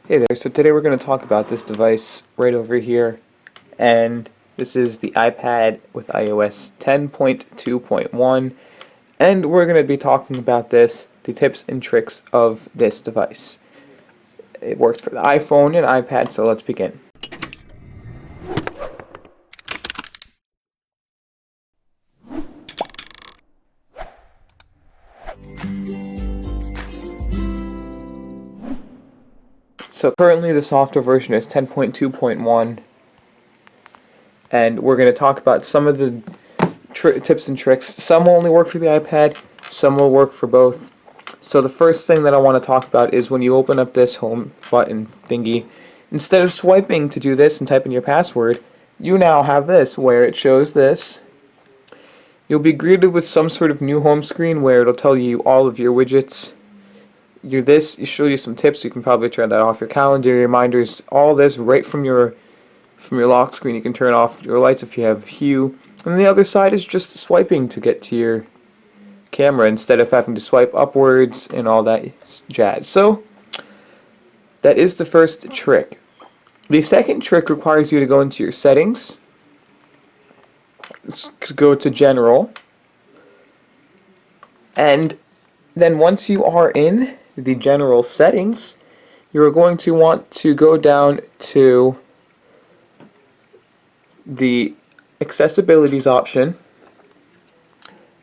Hey there, so today we're going to talk about this device right over here, and this is the iPad with iOS 10.2.1, and we're going to be talking about the tips and tricks of this device. It works for the iPhone and iPad, so let's begin. So currently the software version is 10.2.1, and we're going to talk about some of the tips and tricks. Some will only work for the iPad, some will work for both. So the first thing that I want to talk about is when you open up this home button thingy, instead of swiping to do this and type in your password, you now have this where it shows this. You'll be greeted with some sort of new home screen where it'll tell you all of your widgets. It show you some tips. You can probably turn that off. Your calendar, your reminders, all this right from your lock screen. You can turn off your lights if you have hue. And the other side is just swiping to get to your camera instead of having to swipe upwards and all that jazz. So that is the first trick. The second trick requires you to go into your settings, go to general, and then once you are in the general settings, you're going to want to go down to the accessibilities option.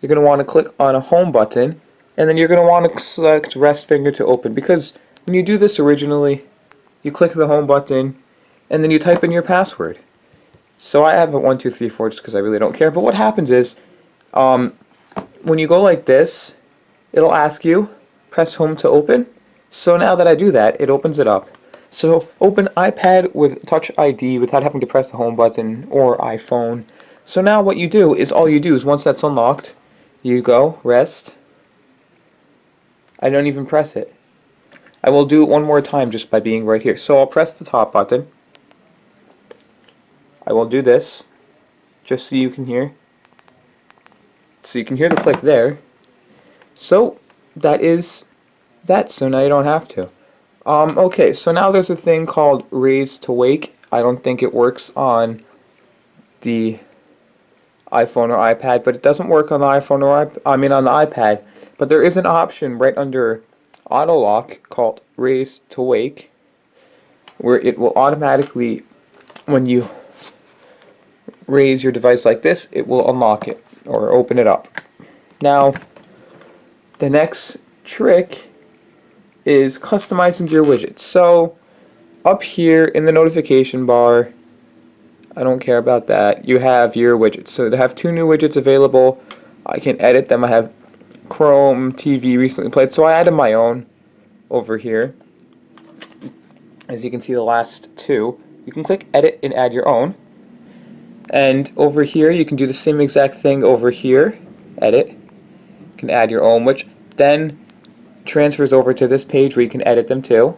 You're going to want to click on a home button, and then you're going to want to select rest finger to open, because when you do this originally, you click the home button and then you type in your password. So I have a 1234 just because I really don't care, but what happens is when you go like this, it'll ask you press home to open. So now that I do that, it opens it up. So open iPad with Touch ID without having to press the home button, or iPhone. So now what you do is, all you do is once that's unlocked, you go rest. I don't even press it. I will do it one more time just by being right here. So I'll press the top button. I will do this just so you can hear. So you can hear the click there. So that is that. So now you don't have to. Okay, so now there's a thing called raise to wake. I don't think it works on the iPhone or iPad, but it doesn't work on the iPhone or on the iPad. But there is an option right under auto lock called raise to wake, where it will automatically, when you raise your device like this, it will unlock it or open it up. Now, the next trick is customizing your widgets. So up here in the notification bar, I don't care about that, you have your widgets. So they have two new widgets available. I can edit them. I have Chrome, TV, recently played, so I added my own over here. As you can see, the last two, you can click edit and add your own. And over here you can do the same exact thing over here, edit, you can add your own, which then transfers over to this page where you can edit them too,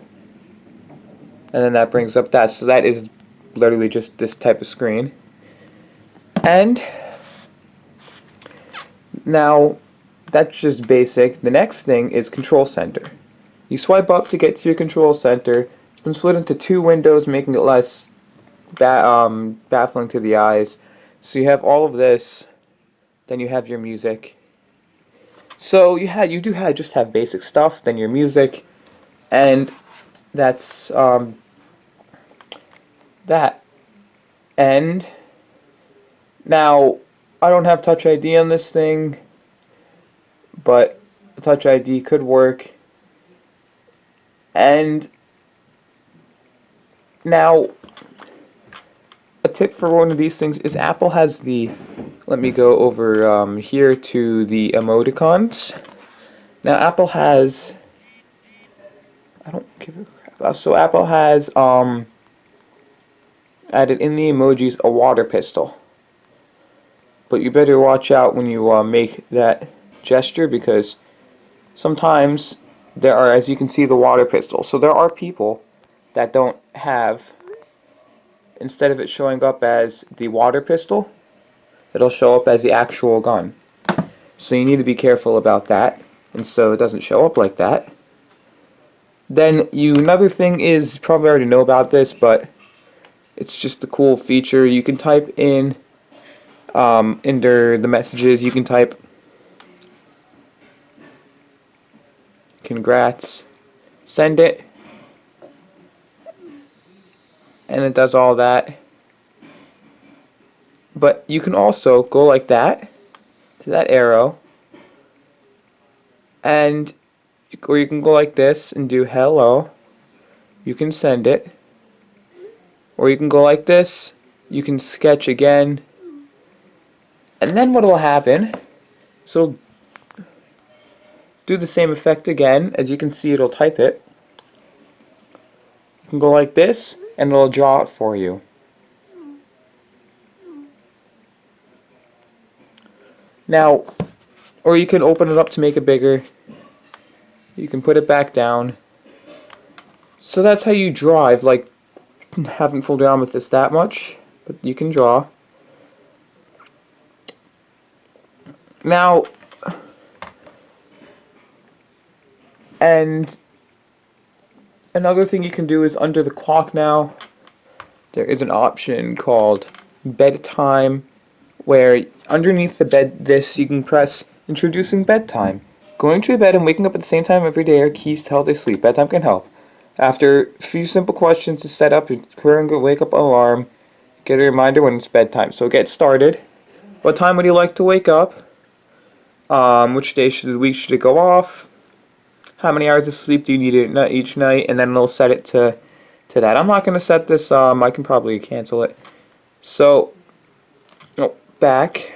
and then that brings up that. So that is literally just this type of screen. And now that's just basic. The next thing is control center. You swipe up to get to your control center. It's been split into two windows, making it less baffling to the eyes. So you have all of this, then you have your music. So you do just have basic stuff, then your music, and that's that. And now I don't have Touch ID on this thing, but Touch ID could work. And now a tip for one of these things is Apple has let me go over here to the emoticons. Now Apple has, I don't give a crap. So Apple has added in the emojis a water pistol. But you better watch out when you make that gesture, because sometimes there are, as you can see, the water pistol. So there are people that don't have, instead of it showing up as the water pistol, it'll show up as the actual gun. So you need to be careful about that, and so it doesn't show up like that. Then another thing is, you probably already know about this, but it's just a cool feature. You can type in, under the messages, you can type congrats, send it, and it does all that. But you can also go like that, to that arrow, and or you can go like this and do hello. You can send it. Or you can go like this. You can sketch again. And then what will happen, so it'll do the same effect again. As you can see, it'll type it. You can go like this, and it'll draw it for you. Now, or you can open it up to make it bigger. You can put it back down. So that's how you draw. I've haven't fooled around with this that much, but you can draw. Now, and another thing you can do is under the clock now, there is an option called Bedtime, where underneath the bed, you can press introducing bedtime. Going to bed and waking up at the same time every day are keys to healthy sleep. Bedtime can help. After a few simple questions to set up your current wake up alarm, get a reminder when it's bedtime. So get started. What time would you like to wake up? Which day of the week should it go off? How many hours of sleep do you need each night? And then it'll set it to that. I'm not going to set this. I can probably cancel it. So, back.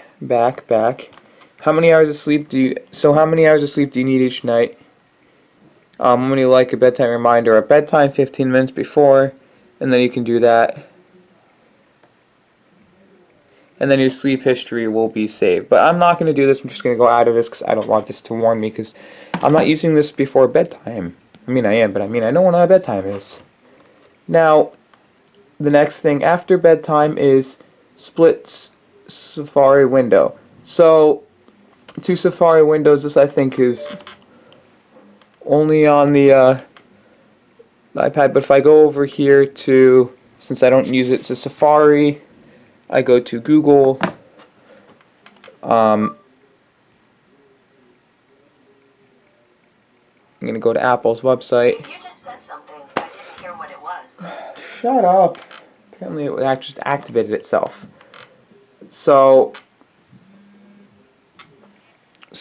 How many hours of sleep do you need each night? When you like a bedtime reminder at bedtime 15 minutes before, and then you can do that. And then your sleep history will be saved. But I'm not going to do this. I'm just going to go out of this because I don't want this to warn me, because I'm not using this before bedtime. I mean, I am, but I know when my bedtime is. Now, the next thing after bedtime is split Safari window. So, two Safari windows, this I think is only on the iPad. But if I go over here to, since I don't use it, to Safari, I go to Google. I'm going to go to Apple's website. You just said something. I didn't hear what it was. Shut up. Apparently it just activated itself. So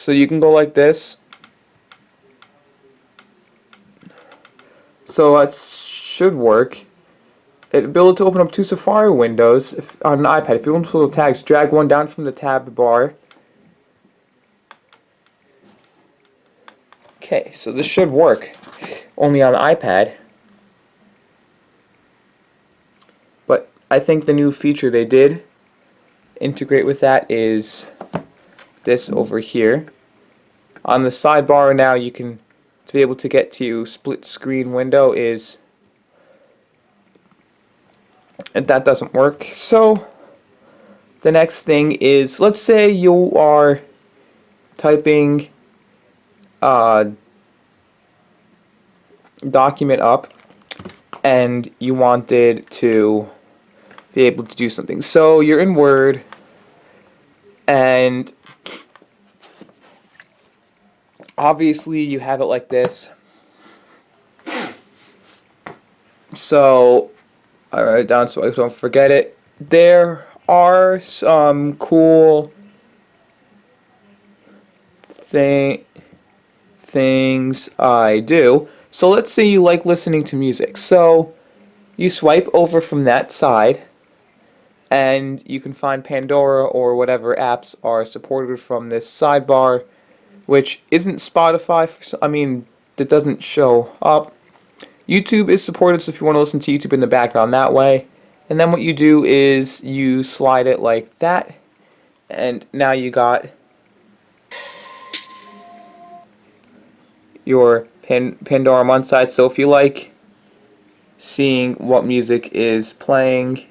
you can go like this. So it should work. It'll be able to open up two Safari windows on an iPad. If you want to little tags, drag one down from the tab bar. Okay, so this should work only on the iPad. But I think the new feature they did integrate with that is this over here. On the sidebar now, you can, to be able to get to split screen window, is, and that doesn't work. So the next thing is, let's say you are typing a document up and you wanted to be able to do something. So you're in Word and obviously you have it like this. So I write it down so I don't forget it. There are some cool things I do. So let's say you like listening to music. So you swipe over from that side and you can find Pandora or whatever apps are supported from this sidebar, which isn't Spotify. That doesn't show up. YouTube is supported, so if you want to listen to YouTube in the background that way. And then what you do is you slide it like that, and now you got your Pandora on one side. So if you like seeing what music is playing,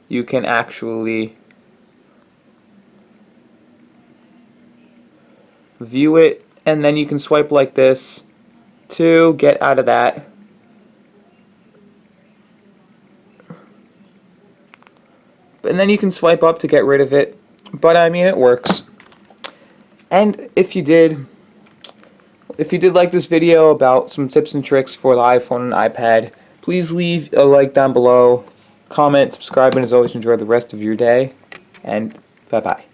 you can actually view it, and then you can swipe like this to get out of that. And then you can swipe up to get rid of it. But I mean, it works. And if you did like this video about some tips and tricks for the iPhone and iPad, please leave a like down below, comment, subscribe, and as always, enjoy the rest of your day. And bye-bye.